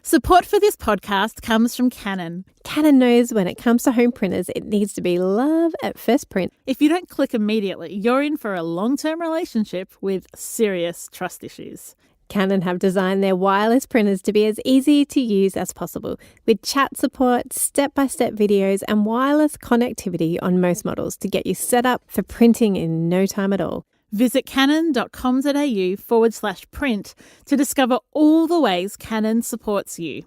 Support for this podcast comes from Canon. Canon knows when it comes to home printers, it needs to be love at first print. If you don't click immediately, you're in for a long-term relationship with serious trust issues. Canon have designed their wireless printers to be as easy to use as possible, with chat support, step-by-step videos, and wireless connectivity on most models to get you set up for printing in no time at all. Visit canon.com.au/print to discover all the ways Canon supports you.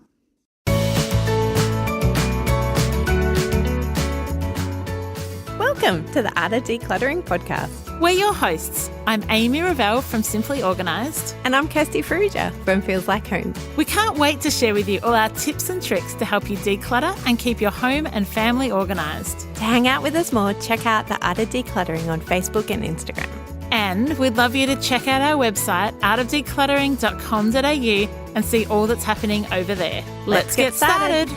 Welcome to the Art of Decluttering podcast. We're your hosts. I'm Amy Revell from Simply Organised. And I'm Kirsty Ferrugia from Feels Like Home. We can't wait to share with you all our tips and tricks to help you declutter and keep your home and family organised. To hang out with us more, check out the Art of Decluttering on Facebook and Instagram. And we'd love you to check out our website, artofdecluttering.com.au, and see all that's happening over there. Let's get started.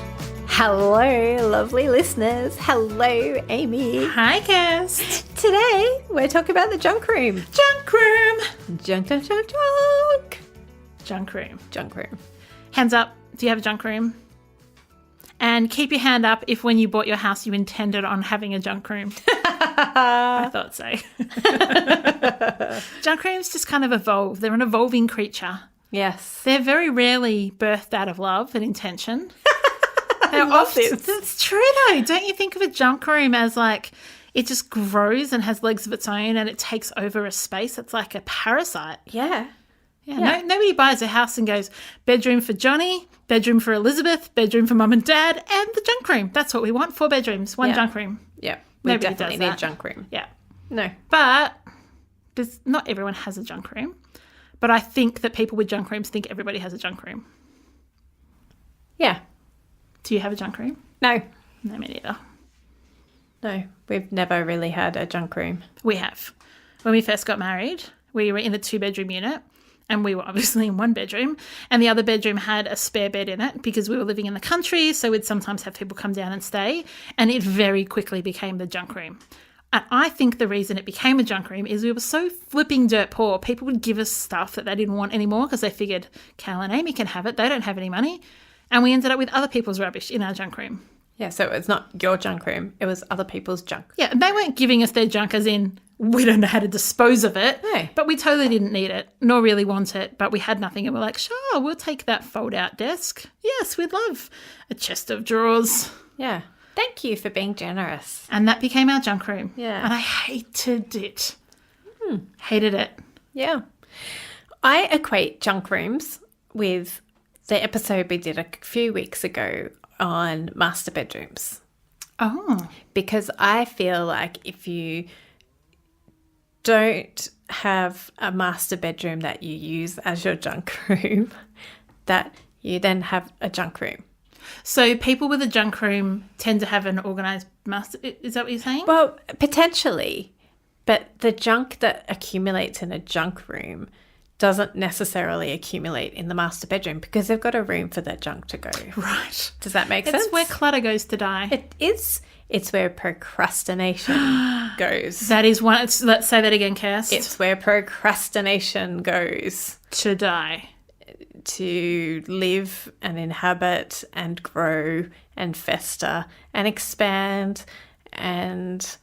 Hello, lovely listeners. Hello, Amy. Hi, Cass. Today, we're talking about the junk room. Junk room. Junk, junk, junk, junk. Junk room. Junk room. Hands up. Do you have a junk room? And keep your hand up if when you bought your house you intended on having a junk room. I thought so. Junk rooms just kind of evolve. They're an evolving creature. Yes. They're very rarely birthed out of love and intention. I love this. That's true though. Don't you think of a junk room as like it just grows and has legs of its own and it takes over a space? It's like a parasite. Yeah. Yeah. Nobody buys a house and goes, bedroom for Johnny, bedroom for Elizabeth, bedroom for mum and dad, and the junk room. That's what we want. 4 bedrooms, 1 junk room. Yeah. We Nobody definitely does need that. junk room. Yeah. No. But not everyone has a junk room. But I think that people with junk rooms think everybody has a junk room. Yeah. Do you have a junk room? No. No, me neither. No. We've never really had a junk room. We have. When we first got married, we were in a 2-bedroom unit. And we were obviously in 1 bedroom, and the other bedroom had a spare bed in it because we were living in the country, so we'd sometimes have people come down and stay, and it very quickly became the junk room. And I think the reason it became a junk room is we were so flipping dirt poor. People would give us stuff that they didn't want anymore because they figured Cal and Amy can have it. They don't have any money. And we ended up with other people's rubbish in our junk room. Yeah, so it's not your junk room. It was other people's junk. Yeah, they weren't giving us their junk as in we don't know how to dispose of it. No. But we totally didn't need it, nor really want it. But we had nothing and we're like, sure, we'll take that fold-out desk. Yes, we'd love a chest of drawers. Yeah. Thank you for being generous. And that became our junk room. Yeah. And I hated it. Hated it. Yeah. I equate junk rooms with the episode we did a few weeks ago on master bedrooms. Oh. Because I feel like if you don't have a master bedroom that you use as your junk room, that you then have a junk room. So people with a junk room tend to have an organised master. Is that what you're saying? Well, potentially. But the junk that accumulates in a junk room doesn't necessarily accumulate in the master bedroom because they've got a room for their junk to go. Right. Does that make sense? It's where clutter goes to die. It is. It's where procrastination goes. That is one. Let's say that again, Cass. It's where procrastination goes. To die. To live and inhabit and grow and fester and expand and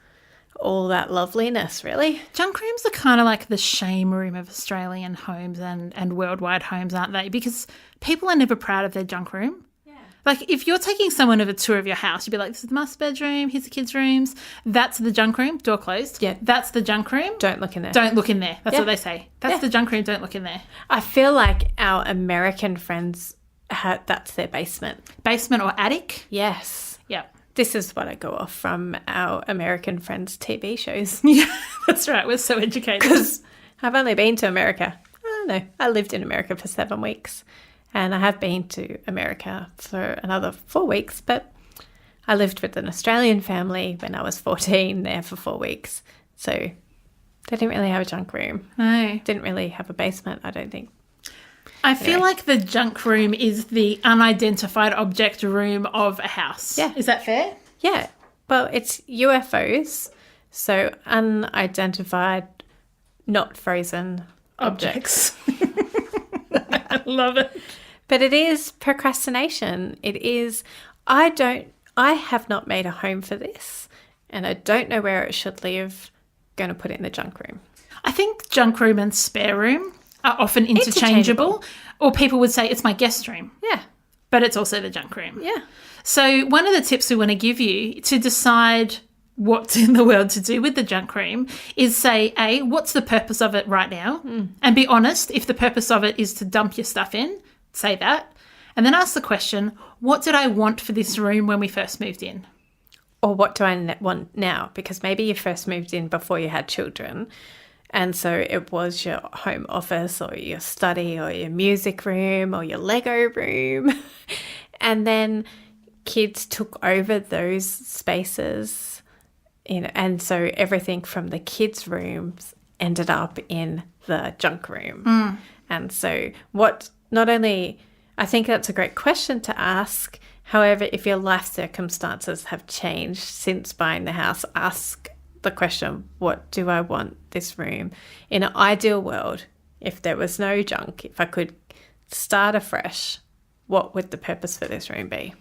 all that loveliness, really. Junk rooms are kind of like the shame room of Australian homes and worldwide homes, aren't they? Because people are never proud of their junk room. Yeah. Like if you're taking someone of a tour of your house, you'd be like, this is the master bedroom, here's the kids' rooms. That's the junk room, door closed. Yeah. That's the junk room. Don't look in there. Don't look in there. That's what they say. That's the junk room, don't look in there. I feel like our American friends, that's their basement. Basement or attic? Yes. Yep. This is what I go off from our American friends' TV shows. Yeah, that's right. We're so educated. Because I've only been to America. I lived in America for 7 weeks. And I have been to America for another 4 weeks. But I lived with an Australian family when I was 14 there for 4 weeks. So they didn't really have a junk room. No. Didn't really have a basement, I don't think. I feel like the junk room is the unidentified object room of a house. Yeah. Is that fair? Yeah. Well, it's UFOs, so unidentified, not frozen objects. I love it. But it is procrastination. It is, I have not made a home for this, and I don't know where it should live. Going to put it in the junk room. I think junk room and spare room are often interchangeable. Or people would say it's my guest room. Yeah. But it's also the junk room. Yeah. So one of the tips we want to give you to decide what's in the world to do with the junk room is say, A, what's the purpose of it right now? And be honest. If the purpose of it is to dump your stuff in, say that. And then ask the question, what did I want for this room when we first moved in? Or what do I want now? Because maybe you first moved in before you had children. And so it was your home office or your study or your music room or your Lego room. And then kids took over those spaces, and so everything from the kids' rooms ended up in the junk room. And so I think that's a great question to ask. However, if your life circumstances have changed since buying the house, ask the question, what do I want this room? In an ideal world, if there was no junk, if I could start afresh, what would the purpose for this room be?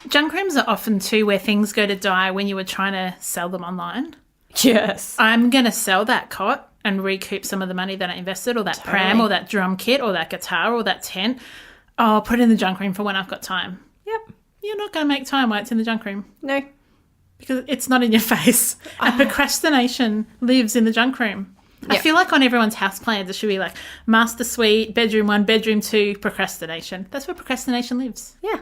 Junk rooms are often too where things go to die when you were trying to sell them online. Yes. I'm going to sell that cot and recoup some of the money that I invested, or that pram, or that drum kit, or that guitar, or that tent. I'll put it in the junk room for when I've got time. Yep. You're not going to make time while it's in the junk room. No. Because it's not in your face. And procrastination lives in the junk room. Yep. I feel like on everyone's house plans, it should be like master suite, bedroom 1, bedroom 2, procrastination. That's where procrastination lives. Yeah.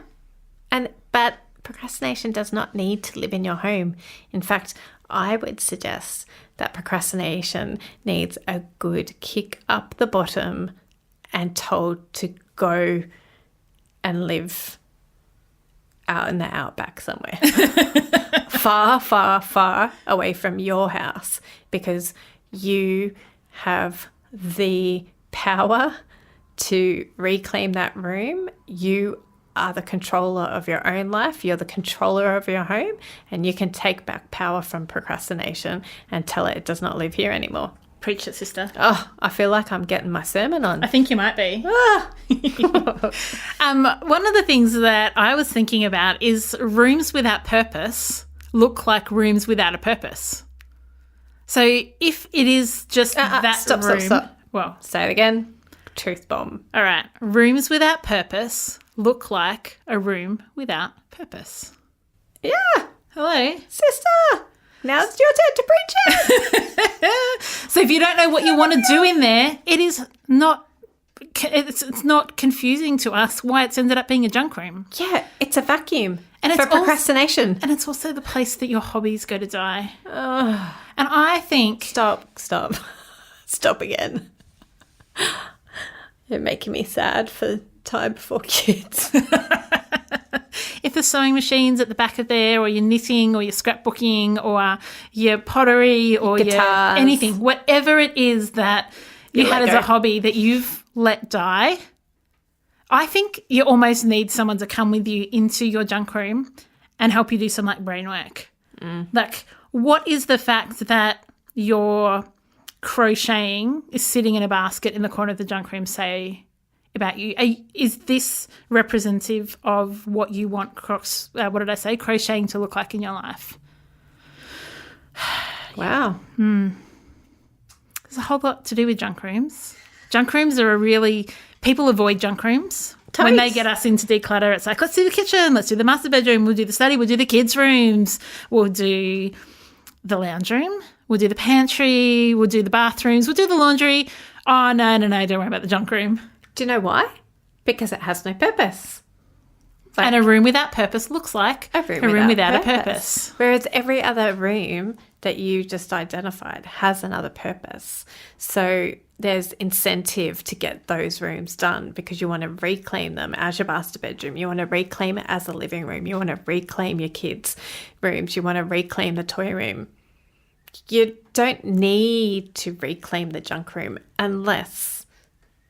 But procrastination does not need to live in your home. In fact, I would suggest that procrastination needs a good kick up the bottom and told to go and live out in the outback somewhere. Far, far, far away from your house, because you have the power to reclaim that room. You are the controller of your own life. You're the controller of your home, and you can take back power from procrastination and tell it does not live here anymore. Preach it, sister. Oh, I feel like I'm getting my sermon on. I think you might be. One of the things that I was thinking about is rooms without purpose look like rooms without a purpose. So if it is just room... Stop. Well, say it again. Truth bomb. All right. Rooms without purpose look like a room without purpose. Yeah. Hello. Sister. Now it's your turn to preach it. So if you don't know what you want to do in there, it's not confusing to us why it's ended up being a junk room. Yeah, it's a vacuum and for procrastination. And it's also the place that your hobbies go to die. And I think... Stop again. You're making me sad for time before kids. If the sewing machine's at the back of there, or your knitting, or your scrapbooking, or your pottery, or your anything, whatever it is that you had as a hobby that you've let die, I think you almost need someone to come with you into your junk room and help you do some brain work. Like, what is the fact that your crocheting is sitting in a basket in the corner of the junk room say about you? Is this representative of what you want crocheting to look like in your life? Wow. There's a whole lot to do with junk rooms. Junk rooms are people avoid junk rooms. Totes. When they get us into declutter, it's like, let's do the kitchen, let's do the master bedroom, we'll do the study, we'll do the kids' rooms, we'll do the lounge room, we'll do the pantry, we'll do the bathrooms, we'll do the laundry. Oh, no, don't worry about the junk room. Do you know why? Because it has no purpose. And a room without purpose looks like a room without a purpose. Whereas every other room that you just identified has another purpose. So there's incentive to get those rooms done because you want to reclaim them as your master bedroom. You want to reclaim it as a living room. You want to reclaim your kids' rooms. You want to reclaim the toy room. You don't need to reclaim the junk room unless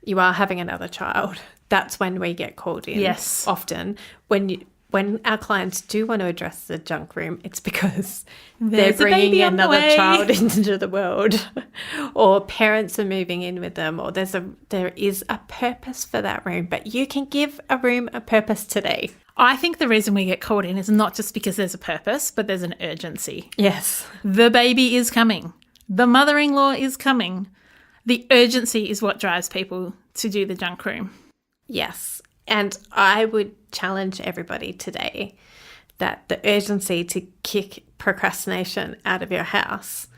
you are having another child. That's when we get called in. Yes. Often when when our clients do want to address the junk room, it's because they're There's a bringing baby on the another way. child into the world, or parents are moving in with them, or there is a purpose for that room. But you can give a room a purpose today. I think the reason we get called in is not just because there's a purpose, but there's an urgency. Yes. The baby is coming. The mother-in-law is coming. The urgency is what drives people to do the junk room. Yes. And I would challenge everybody today that the urgency to kick procrastination out of your house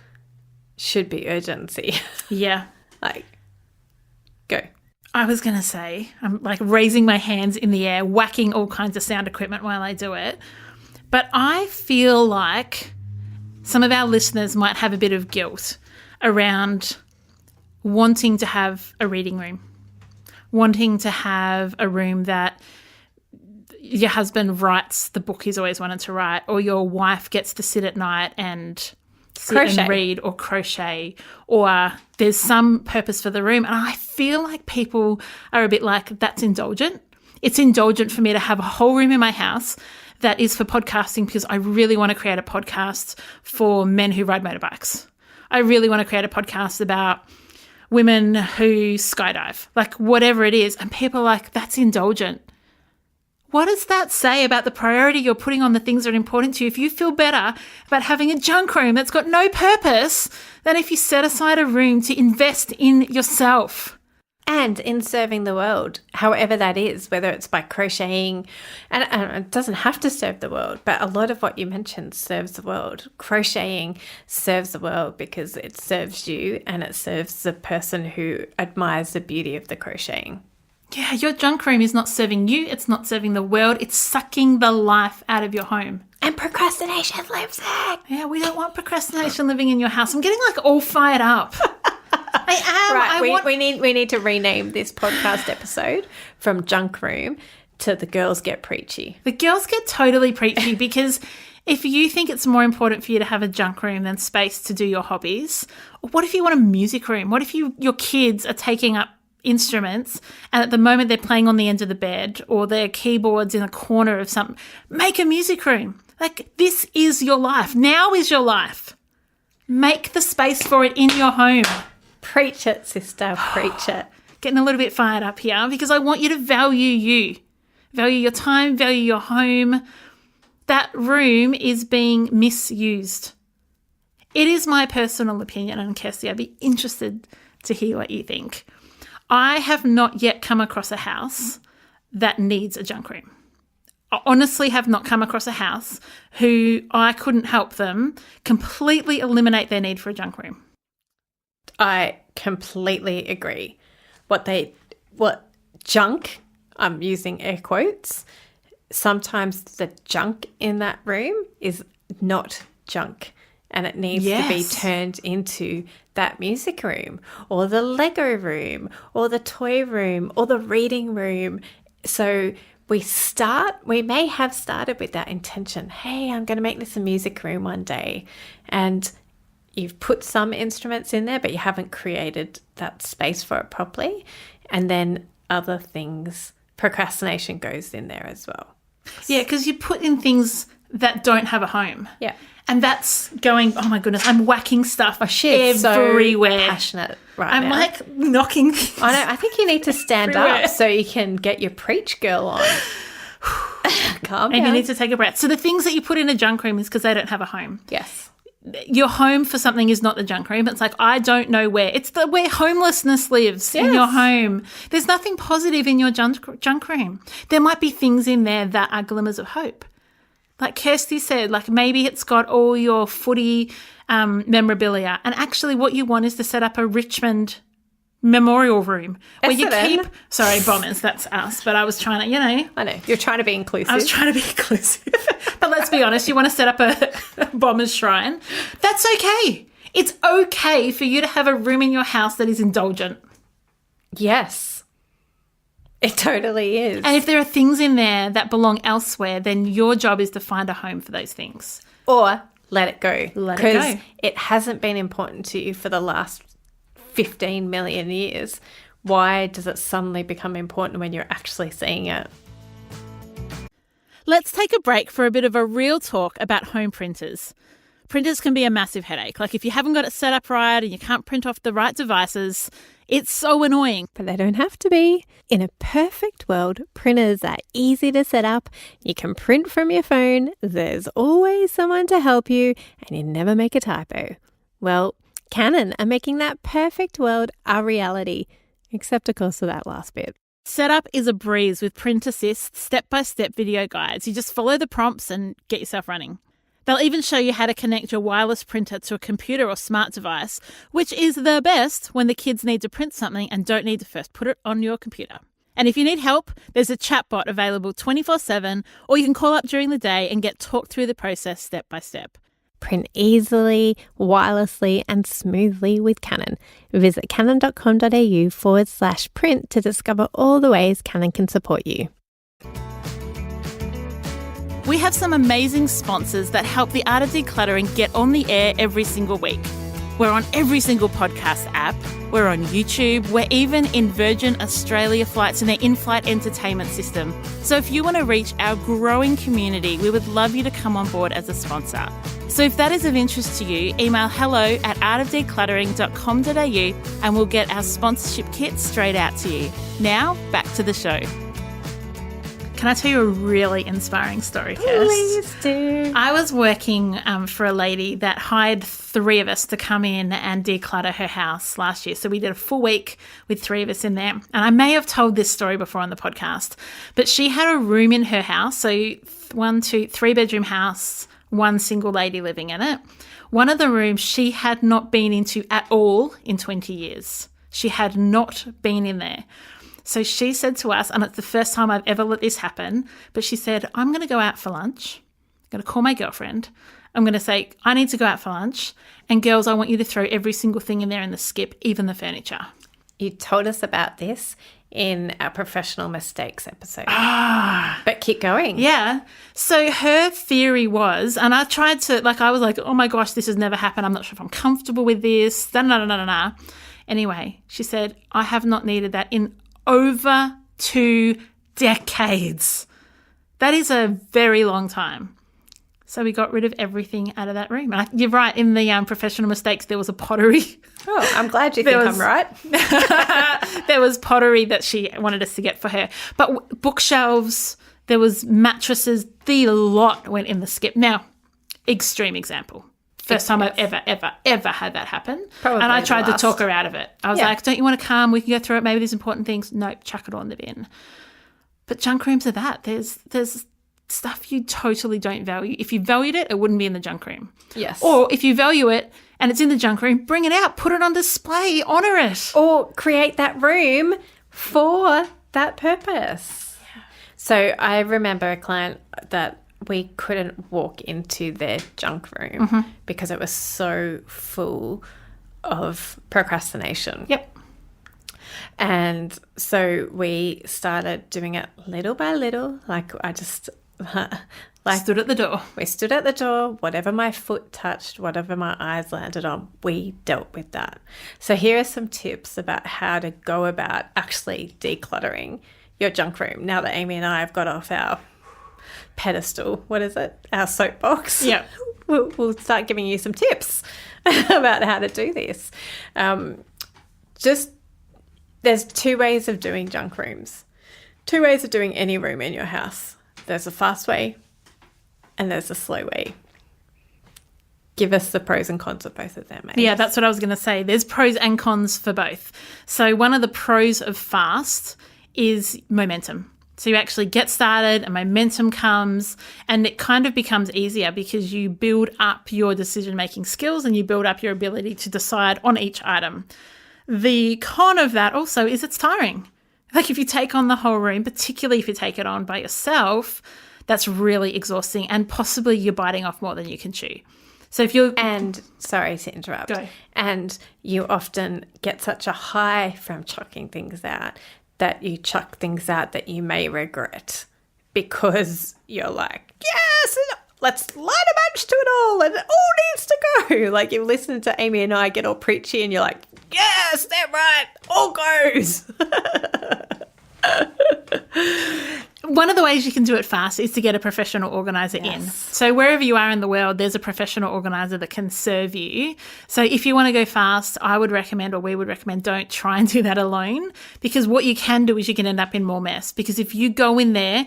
should be urgency. Yeah. Like, go. I was going to say, I'm like raising my hands in the air, whacking all kinds of sound equipment while I do it. But I feel like some of our listeners might have a bit of guilt around wanting to have a reading room, wanting to have a room that your husband writes the book he's always wanted to write, or your wife gets to sit at night and sit and read or crochet, or there's some purpose for the room. And I feel like people are a bit like, that's indulgent. It's indulgent for me to have a whole room in my house that is for podcasting because I really want to create a podcast for men who ride motorbikes. I really want to create a podcast about women who skydive, like whatever it is. And people are like, that's indulgent. What does that say about the priority you're putting on the things that are important to you? If you feel better about having a junk room that's got no purpose than if you set aside a room to invest in yourself. And in serving the world, however that is, whether it's by crocheting, and it doesn't have to serve the world, but a lot of what you mentioned serves the world. Crocheting serves the world because it serves you and it serves the person who admires the beauty of the crocheting. Yeah, your junk room is not serving you. It's not serving the world. It's sucking the life out of your home. And procrastination lives there. Yeah, we don't want procrastination living in your house. I'm getting like all fired up. I am. Right, we need to rename this podcast episode from Junk Room to The Girls Get Preachy. The girls get totally preachy because if you think it's more important for you to have a junk room than space to do your hobbies, what if you want a music room? What if your kids are taking up instruments and at the moment they're playing on the end of the bed or their keyboards in a corner of something? Make a music room. Like, this is your life. Now is your life. Make the space for it in your home. Preach it, sister. Preach it. Getting a little bit fired up here because I want you to value you. Value your time, value your home. That room is being misused. It is my personal opinion, and Kirsty, I'd be interested to hear what you think. I have not yet come across a house that needs a junk room. I honestly have not come across a house who I couldn't help them completely eliminate their need for a junk room. I completely agree. What junk, I'm using air quotes, sometimes the junk in that room is not junk and it needs to be turned into that music room or the Lego room or the toy room or the reading room. So we may have started with that intention. Hey, I'm going to make this a music room one day. And you've put some instruments in there, but you haven't created that space for it properly. And then other things, procrastination goes in there as well. Yeah, because you put in things that don't have a home. Yeah. And that's going, oh my goodness, I'm whacking stuff everywhere. So passionate right I'm now. like knocking things. I know. I think you need to stand everywhere. up so you can get your preach girl on. Calm And down. you need to take a breath. So the things that you put in a junk room is because they don't have a home. Yes. Your home for something is not the junk room. It's like, I don't know where. It's where homelessness lives in your home. There's nothing positive in your junk room. There might be things in there that are glimmers of hope. Like Kirsty said, like maybe it's got all your footy memorabilia. And actually what you want is to set up a Richmond memorial room where you keep, sorry, Bombers, that's us. But I was trying to, I know. You're trying to be inclusive. I was trying to be inclusive. But let's be honest, you want to set up a Bombers shrine. That's okay. It's okay for you to have a room in your house that is indulgent. Yes. It totally is. And if there are things in there that belong elsewhere, then your job is to find a home for those things. Or let it go. Let it go. Because it hasn't been important to you for the last 15 million years. Why does it suddenly become important when you're actually seeing it? Let's take a break for a bit of a real talk about home printers. Printers can be a massive headache. Like if you haven't got it set up right and you can't print off the right devices, it's so annoying. But they don't have to be. In a perfect world, printers are easy to set up. You can print from your phone. There's always someone to help you, and you never make a typo. Well, Canon are making that perfect world a reality, except of course for that last bit. Setup is a breeze with Print Assist step-by-step video guides. You just follow the prompts and get yourself running. They'll even show you how to connect your wireless printer to a computer or smart device, which is the best when the kids need to print something and don't need to first put it on your computer. And if you need help, there's a chatbot available 24/7, or you can call up during the day and get talked through the process step by step. Print easily, wirelessly, and smoothly with Canon. Visit canon.com.au/print to discover all the ways Canon can support you. We have some amazing sponsors that help the art of decluttering get on the air every single week. We're on every single podcast app. We're on YouTube. We're even in Virgin Australia flights in their in-flight entertainment system. So if you want to reach our growing community, we would love you to come on board as a sponsor. So if that is of interest to you, email hello@artofdecluttering.com.au and we'll get our sponsorship kit straight out to you. Now, back to the show. Can I tell you a really inspiring story, Kirst? Please do. I was working for a lady that hired 3 of us to come in and declutter her house last year. So we did a full week with 3 of us in there. And I may have told this story before on the podcast, but she had a room in her house. So 3-bedroom house, 1 single lady living in it. One of the rooms she had not been into at all in 20 years. She had not been in there. So she said to us, and it's the first time I've ever let this happen, but she said, I'm going to go out for lunch. I'm going to call my girlfriend. I'm going to say, I need to go out for lunch. And girls, I want you to throw every single thing in there in the skip, even the furniture. You told us about this in our professional mistakes episode. But keep going. Yeah. So her theory was, and I tried to, I was like, oh my gosh, this has never happened. I'm not sure if I'm comfortable with this. Anyway, she said, I have not needed that in over 2 decades. That is a very long time. So we got rid of everything out of that room. And you're right, in the professional mistakes, there was a pottery. Oh, I'm glad you think I'm right. There was pottery that she wanted us to get for her. But bookshelves, there was mattresses, the lot went in the skip. Now, extreme example. First time I've ever had that happen. Probably and I tried the to talk her out of it. I was like, don't you want to come? We can go through it. Maybe there's important things. Nope, chuck it all in the bin. But junk rooms are that. There's stuff you totally don't value. If you valued it, it wouldn't be in the junk room. Yes. Or if you value it and it's in the junk room, bring it out, put it on display, honour it. Or create that room for that purpose. Yeah. So I remember a client that we couldn't walk into their junk room because it was so full of procrastination. Yep. And so we started doing it little by little. Stood at the door. We stood at the door, whatever my foot touched, whatever my eyes landed on, we dealt with that. So here are some tips about how to go about actually decluttering your junk room now that Amy and I have got off our pedestal, what is it? Our soapbox. Yeah. We'll start giving you some tips about how to do this. There's 2 ways of doing junk rooms. 2 ways of doing any room in your house. There's a fast way and there's a slow way. Give us the pros and cons of both of them. Amy. Yeah, that's what I was going to say. There's pros and cons for both. So one of the pros of fast is momentum. So you actually get started and momentum comes and it kind of becomes easier because you build up your decision-making skills and you build up your ability to decide on each item. The con of that also is it's tiring. Like if you take on the whole room, particularly if you take it on by yourself, that's really exhausting and possibly you're biting off more than you can chew. So if you're... And, sorry to interrupt. Go. And you often get such a high from chucking things out that you chuck things out that you may regret because you're like, yes, let's light a match to it all and it all needs to go. Like you listen to Amy and I get all preachy and you're like, yes, they're right, all goes. One of the ways you can do it fast is to get a professional organizer in. So wherever you are in the world, there's a professional organizer that can serve you. So if you want to go fast, I would recommend, or we would recommend, don't try and do that alone, because what you can do is you can end up in more mess. Because if you go in there,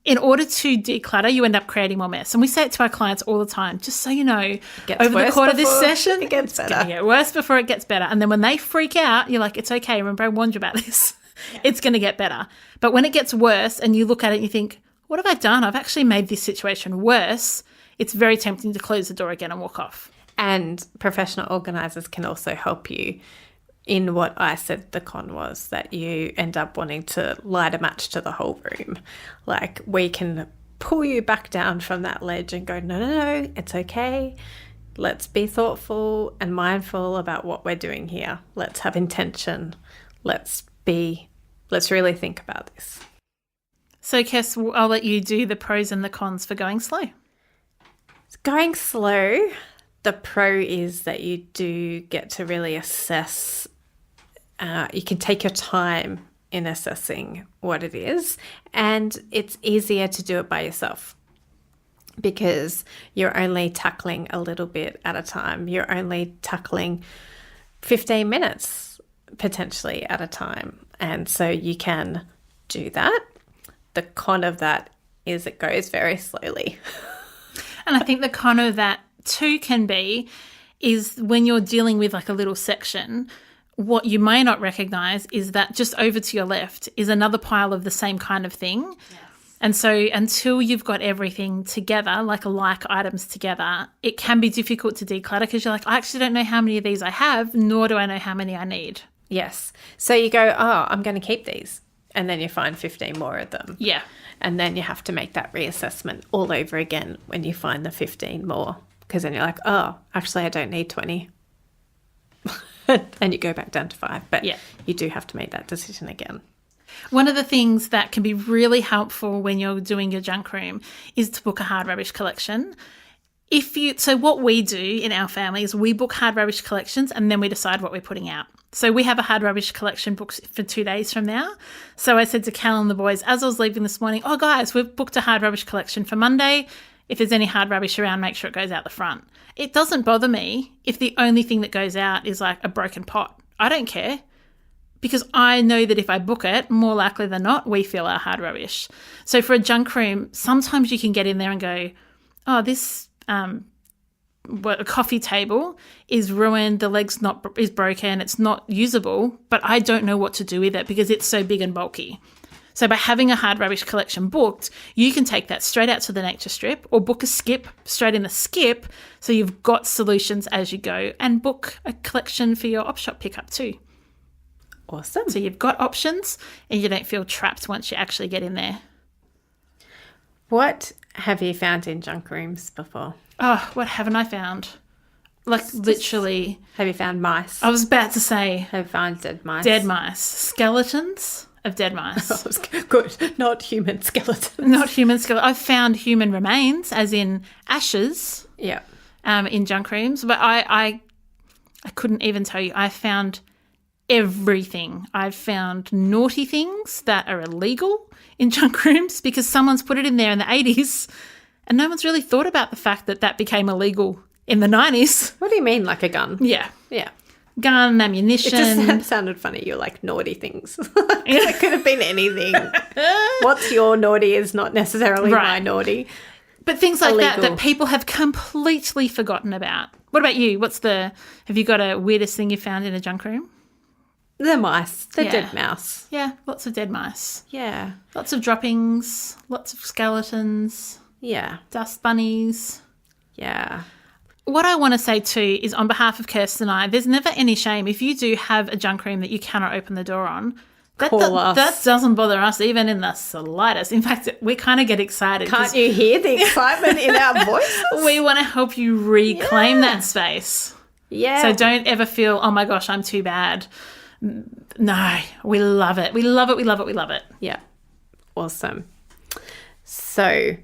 in order to declutter, you end up creating more mess. And we say it to our clients all the time, just so you know, over the course of this session, it gets better. It's going to get worse before it gets better. And then when they freak out, you're like, it's okay. Remember, I warned you about this. It's going to get better. But when it gets worse and you look at it and you think, what have I done? I've actually made this situation worse. It's very tempting to close the door again and walk off. And professional organisers can also help you in what I said the con was, that you end up wanting to light a match to the whole room. Like, we can pull you back down from that ledge and go, no, it's okay. Let's be thoughtful and mindful about what we're doing here. Let's have intention. Let's really think about this. So, Kes, I'll let you do the pros and the cons for going slow. Going slow, the pro is that you do get to really assess. You can take your time in assessing what it is, and it's easier to do it by yourself because you're only tackling a little bit at a time. You're only tackling 15 minutes potentially at a time, and so you can do that. The con of that is it goes very slowly. And I think the con of that too can be is when you're dealing with like a little section, what you may not recognise is that just over to your left is another pile of the same kind of thing. Yes. And so until you've got everything together, like items together, it can be difficult to declutter because you're like, I actually don't know how many of these I have, nor do I know how many I need. Yes. So you go, I'm going to keep these. And then you find 15 more of them. Yeah. And then you have to make that reassessment all over again when you find the 15 more. Because then you're like, actually I don't need 20. And you go back down to 5. But you do have to make that decision again. One of the things that can be really helpful when you're doing your junk room is to book a hard rubbish collection. So what we do in our family is we book hard rubbish collections and then we decide what we're putting out. So we have a hard rubbish collection booked for 2 days from now. So I said to Cal and the boys, as I was leaving this morning, guys, we've booked a hard rubbish collection for Monday. If there's any hard rubbish around, make sure it goes out the front. It doesn't bother me if the only thing that goes out is like a broken pot. I don't care because I know that if I book it, more likely than not, we fill our hard rubbish. So for a junk room, sometimes you can get in there and go, this a coffee table is ruined, the leg's is broken, it's not usable, but I don't know what to do with it because it's so big and bulky. So by having a hard rubbish collection booked, you can take that straight out to the nature strip or book a skip straight in the skip so you've got solutions as you go, and book a collection for your op shop pickup too. Awesome. So you've got options and you don't feel trapped once you actually get in there. What have you found in junk rooms before? What haven't I found? Literally. Have you found mice? I was about to say. Have you found dead mice? Dead mice. Skeletons of dead mice. Good. Not human skeletons. Not human skeletons. I've found human remains, as in ashes. Yeah. In junk rooms. But I couldn't even tell you. I found everything. I've found naughty things that are illegal in junk rooms because someone's put it in there in the 80s and no one's really thought about the fact that became illegal in the 90s. What do you mean, like a gun? Yeah. Yeah. Gun, ammunition. It just sounded funny. You're like, naughty things. It could have been anything. What's your naughty is not necessarily my naughty. But things like that people have completely forgotten about. What about you? Have you got a weirdest thing you found in a junk room? The mice. The dead mouse. Yeah, lots of dead mice. Yeah. Lots of droppings, lots of skeletons. Yeah. Dust bunnies. Yeah. What I want to say too is, on behalf of Kirsten and I, there's never any shame if you do have a junk room that you cannot open the door on. Call us. That doesn't bother us even in the slightest. In fact, we kind of get excited. Can't you hear the excitement in our voices? We want to help you reclaim that space. Yeah. So don't ever feel, oh my gosh, I'm too bad. No, we love it. We love it. We love it. We love it. Yeah. Awesome. So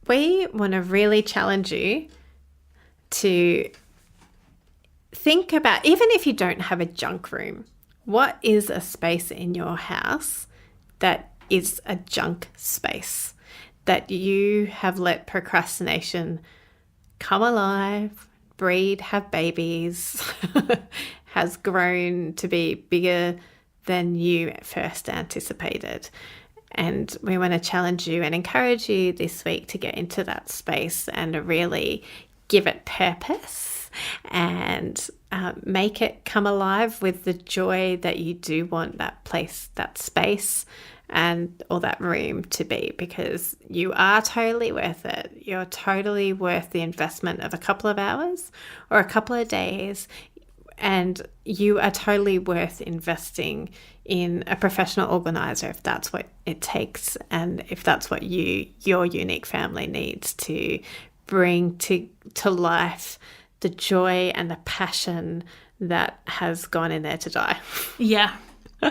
we want to really challenge you to think about, even if you don't have a junk room, what is a space in your house that is a junk space that you have let procrastination come alive, breed, have babies, has grown to be bigger than you first anticipated. And we want to challenge you and encourage you this week to get into that space and really give it purpose and make it come alive with the joy that you do want that place, that space, and or that room to be, because you are totally worth it. You're totally worth the investment of a couple of hours or a couple of days, and you are totally worth investing in a professional organizer if that's what it takes, and if that's what your unique family needs to bring to life the joy and the passion that has gone in there to die. Yeah.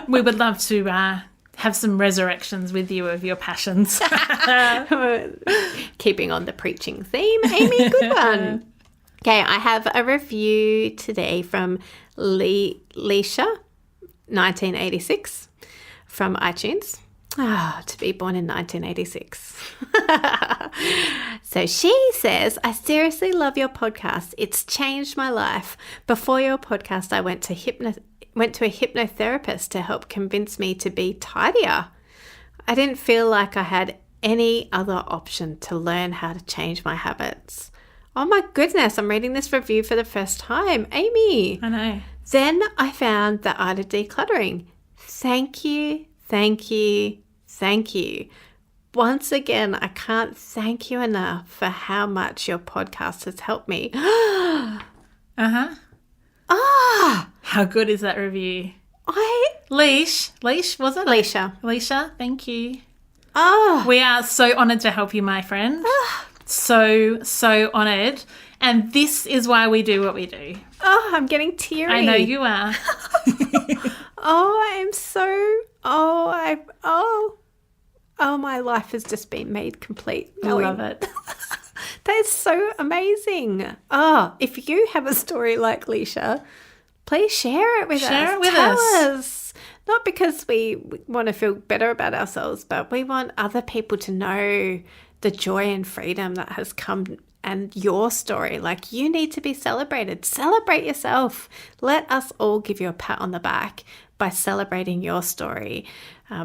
We would love to have some resurrections with you of your passions. Keeping on the preaching theme, Amy, good one. Okay, I have a review today from Leisha, 1986, from iTunes. To be born in 1986. So she says, I seriously love your podcast. It's changed my life. Before your podcast, I went to a hypnotherapist to help convince me to be tidier. I didn't feel like I had any other option to learn how to change my habits. Oh my goodness, I'm reading this review for the first time. Amy. I know. Then I found the art of decluttering. Thank you, thank you, thank you. Once again, I can't thank you enough for how much your podcast has helped me. How good is that review? Leash, was it? Leisha, thank you. We are so honoured to help you, my friend. So honoured. And this is why we do what we do. I'm getting teary. I know you are. My life has just been made complete. I love it. That's so amazing. If you have a story like Leisha, please share it with us. Tell us. Not because we want to feel better about ourselves, but we want other people to know the joy and freedom that has come, and your story. Like, you need to be celebrated. Celebrate yourself. Let us all give you a pat on the back by celebrating your story,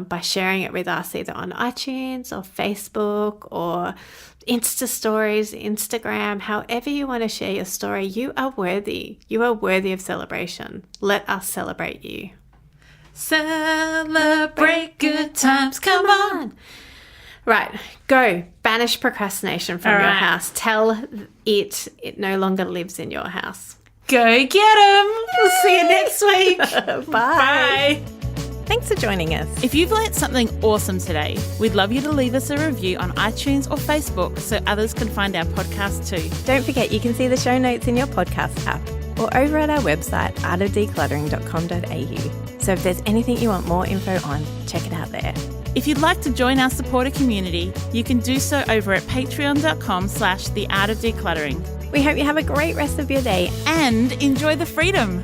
by sharing it with us either on iTunes or Facebook or Insta stories, Instagram, however you want to share your story. You are worthy. You are worthy of celebration. Let us celebrate you. Celebrate good times. Come on. Right, go. Banish procrastination from your house. Tell it no longer lives in your house. Go get them. We'll see you next week. Bye. Thanks for joining us. If you've learnt something awesome today, we'd love you to leave us a review on iTunes or Facebook so others can find our podcast too. Don't forget you can see the show notes in your podcast app or over at our website, artofdecluttering.com.au. So if there's anything you want more info on, check it out there. If you'd like to join our supporter community, you can do so over at patreon.com/theartofdecluttering. We hope you have a great rest of your day and enjoy the freedom.